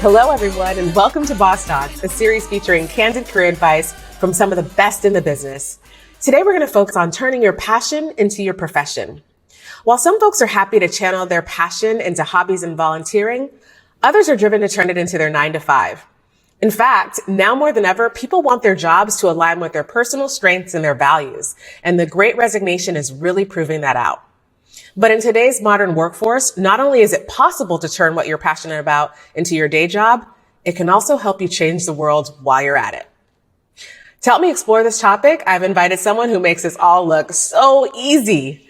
Hello, everyone, and welcome to Boss Talks, a series featuring candid career advice from some of the best in the business. Today, we're going to focus on turning your passion into your profession. While some folks are happy to channel their passion into hobbies and volunteering, others are driven to turn it into their 9-to-5. In fact, now more than ever, people want their jobs to align with their personal strengths and their values, and the Great Resignation is really proving that out. But in today's modern workforce, not only is it possible to turn what you're passionate about into your day job, it can also help you change the world while you're at it. To help me explore this topic, I've invited someone who makes this all look so easy.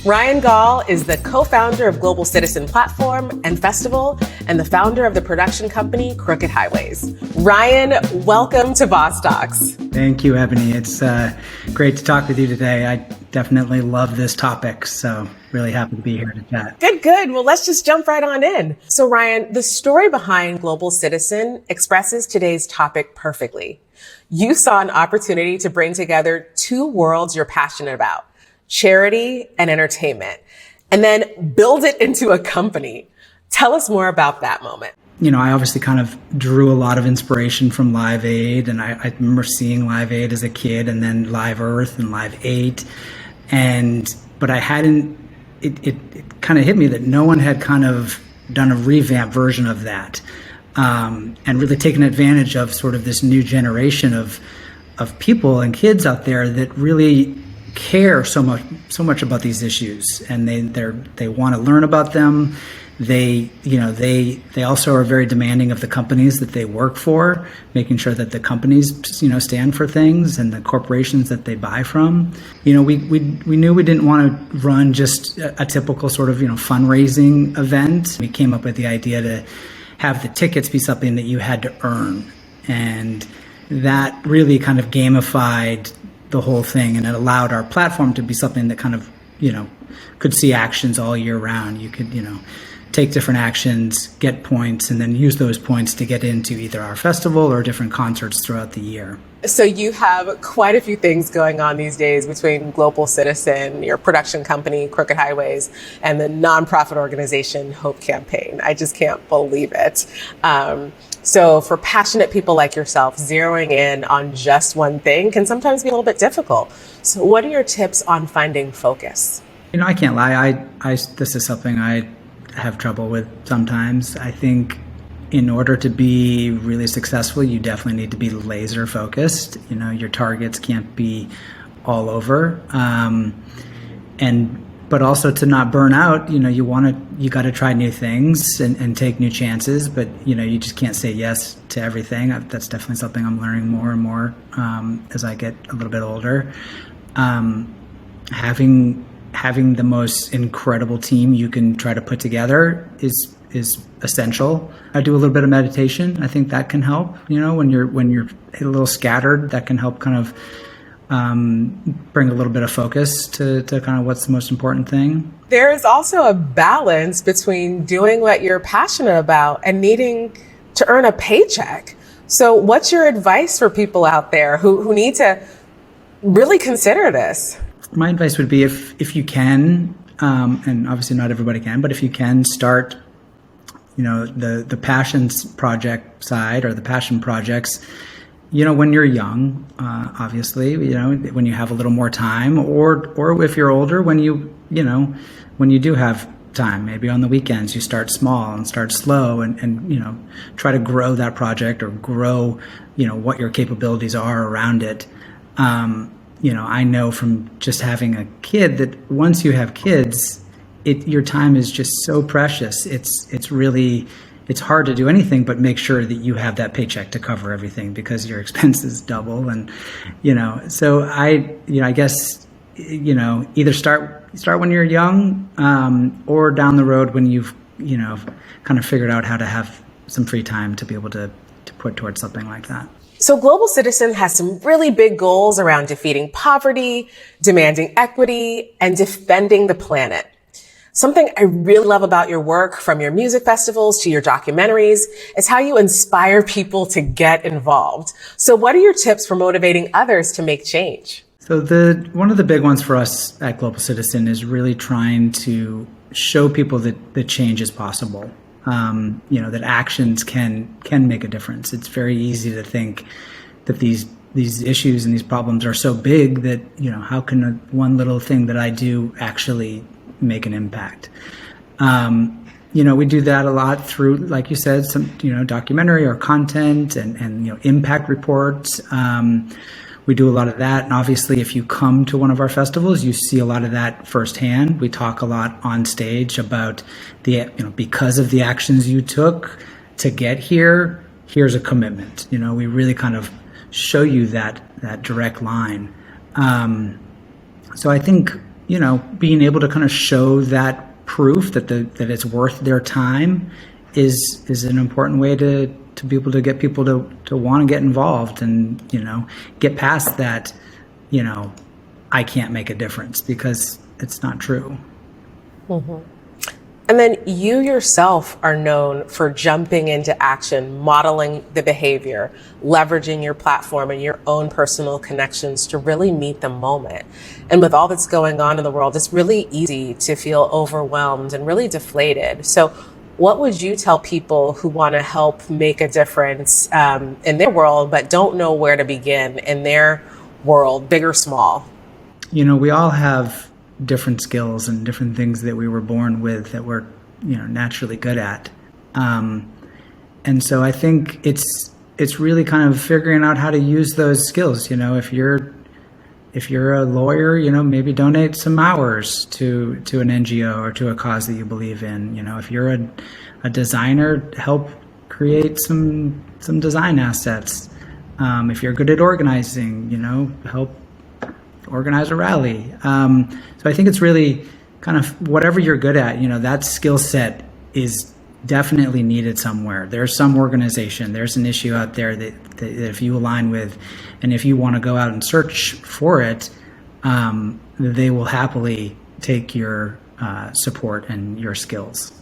Ryan Gall is the co-founder of Global Citizen Platform and Festival and the founder of the production company Crooked Highways. Ryan, welcome to Boss Talks. Thank you, Ebony. It's great to talk with you today. I definitely love this topic, so really happy to be here to chat. Good. Well, let's just jump right on in. So Ryan, the story behind Global Citizen expresses today's topic perfectly. You saw an opportunity to bring together two worlds you're passionate about, charity and entertainment, and then build it into a company. Tell us more about that moment. You know, I obviously kind of drew a lot of inspiration from Live Aid, and I remember seeing Live Aid as a kid, and then Live Earth and Live 8, but I hadn't. It kind of hit me that no one had kind of done a revamped version of that, and really taken advantage of sort of this new generation of people and kids out there that really care so much about these issues, and they want to learn about them. They also are very demanding of the companies that they work for, making sure that the companies, stand for things, and the corporations that they buy from. We knew we didn't want to run just a typical sort of, fundraising event. We came up with the idea to have the tickets be something that you had to earn. And that really kind of gamified the whole thing, and it allowed our platform to be something that kind of, could see actions all year round. You could, take different actions, get points, and then use those points to get into either our festival or different concerts throughout the year. So you have quite a few things going on these days between Global Citizen, your production company, Crooked Highways, and the nonprofit organization Hope Campaign. I just can't believe it. So for passionate people like yourself, zeroing in on just one thing can sometimes be a little bit difficult. So what are your tips on finding focus? I can't lie. This is something I have trouble with sometimes. I think in order to be really successful, you definitely need to be laser focused. Your targets can't be all over. But also to not burn out, you got to try new things and take new chances, but you just can't say yes to everything. That's definitely something I'm learning more and more as I get a little bit older. Having the most incredible team you can try to put together is essential. I do a little bit of meditation. I think that can help. When you're a little scattered, that can help kind of bring a little bit of focus to kind of what's the most important thing. There is also a balance between doing what you're passionate about and needing to earn a paycheck. So what's your advice for people out there who need to really consider this? My advice would be if you can, and obviously not everybody can, but if you can start, the passions project side or the passion projects, when you're young, obviously, when you have a little more time, or if you're older, when you do have time, maybe on the weekends, you start small and start slow and try to grow that project or grow, what your capabilities are around it. I know from just having a kid that once you have kids, your time is just so precious. It's hard to do anything but make sure that you have that paycheck to cover everything because your expenses double. And, so I guess, either start when you're young, or down the road when you've, kind of figured out how to have some free time to be able to put towards something like that. So Global Citizen has some really big goals around defeating poverty, demanding equity, and defending the planet. Something I really love about your work, from your music festivals to your documentaries, is how you inspire people to get involved. So what are your tips for motivating others to make change? So one of the big ones for us at Global Citizen is really trying to show people that the change is possible. that actions can make a difference. It's very easy to think that these issues and these problems are so big that, how can one little thing that I do actually make an impact? We do that a lot through, like you said, some, documentary or content and impact reports. We do a lot of that. And obviously, if you come to one of our festivals, you see a lot of that firsthand. We talk a lot on stage about because of the actions you took to get here, here's a commitment. We really kind of show you that direct line. So I think, being able to kind of show that proof that it's worth their time is an important way to be able to get people to want to get involved and, get past that, I can't make a difference, because it's not true. Mm-hmm. And then you yourself are known for jumping into action, modeling the behavior, leveraging your platform and your own personal connections to really meet the moment. And with all that's going on in the world, it's really easy to feel overwhelmed and really deflated. So what would you tell people who want to help make a difference in their world, but don't know where to begin in their world, big or small? We all have different skills and different things that we were born with that we're, naturally good at. And so I think it's really kind of figuring out how to use those skills. If you're a lawyer, maybe donate some hours to an NGO or to a cause that you believe in. If you're a designer, help create some design assets. If you're good at organizing, help organize a rally. So I think it's really kind of whatever you're good at, that skill set is definitely needed somewhere. There's some organization, there's an issue out there that if you align with, and if you want to go out and search for it, they will happily take your support and your skills.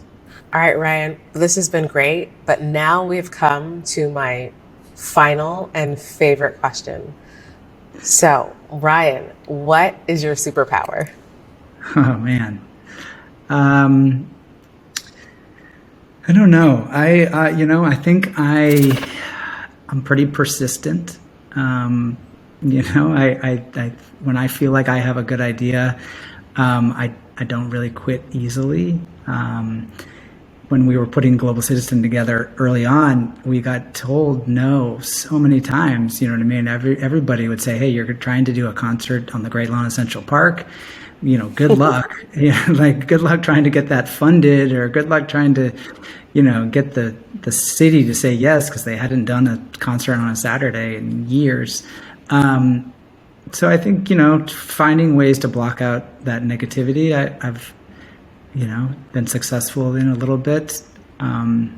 All right, Ryan, this has been great, but now we've come to my final and favorite question. So, Ryan, what is your superpower? Oh, man. I don't know. I think I'm pretty persistent. I when I feel like I have a good idea, I don't really quit easily. When we were putting Global Citizen together early on, we got told no so many times. You know what I mean? Everybody would say, "Hey, you're trying to do a concert on the Great Lawn of Central Park. Good luck. Good luck trying to get that funded, or good luck trying to, get the city to say yes, because they hadn't done a concert on a Saturday in years." So I think, finding ways to block out that negativity, I've been successful in a little bit. I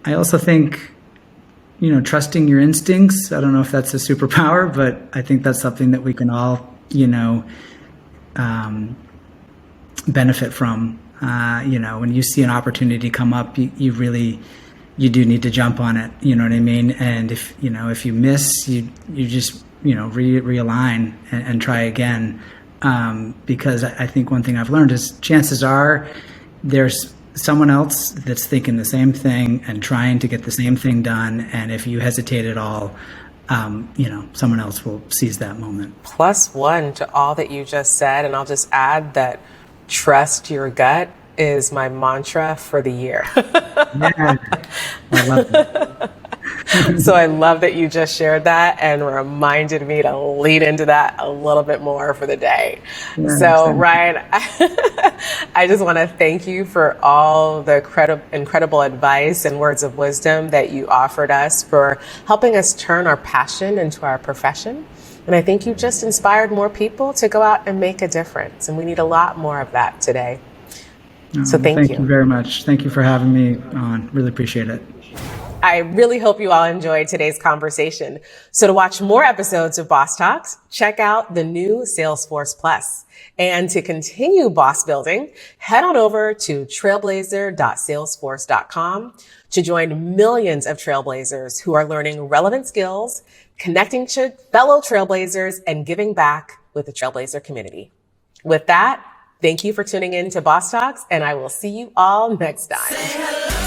also think, trusting your instincts. I don't know if that's a superpower, but I think that's something that we can all, benefit from. When you see an opportunity come up, you do need to jump on it. You know what I mean? And if you miss, you just, realign and try again. Because I think one thing I've learned is chances are there's someone else that's thinking the same thing and trying to get the same thing done. And if you hesitate at all, someone else will seize that moment. +1 to all that you just said. And I'll just add that trust your gut is my mantra for the year. Yeah, I love that. So I love that you just shared that and reminded me to lean into that a little bit more for the day. Yeah, so Ryan, I just want to thank you for all the incredible advice and words of wisdom that you offered us, for helping us turn our passion into our profession. And I think you just inspired more people to go out and make a difference. And we need a lot more of that today. So thank you. Thank you very much. Thank you for having me on. Really appreciate it. I really hope you all enjoyed today's conversation. So to watch more episodes of Boss Talks, check out the new Salesforce Plus. And to continue boss building, head on over to trailblazer.salesforce.com to join millions of trailblazers who are learning relevant skills, connecting to fellow trailblazers, and giving back with the Trailblazer community. With that, Thank you for tuning in to Boss Talks, and I will see you all next time. Say hello.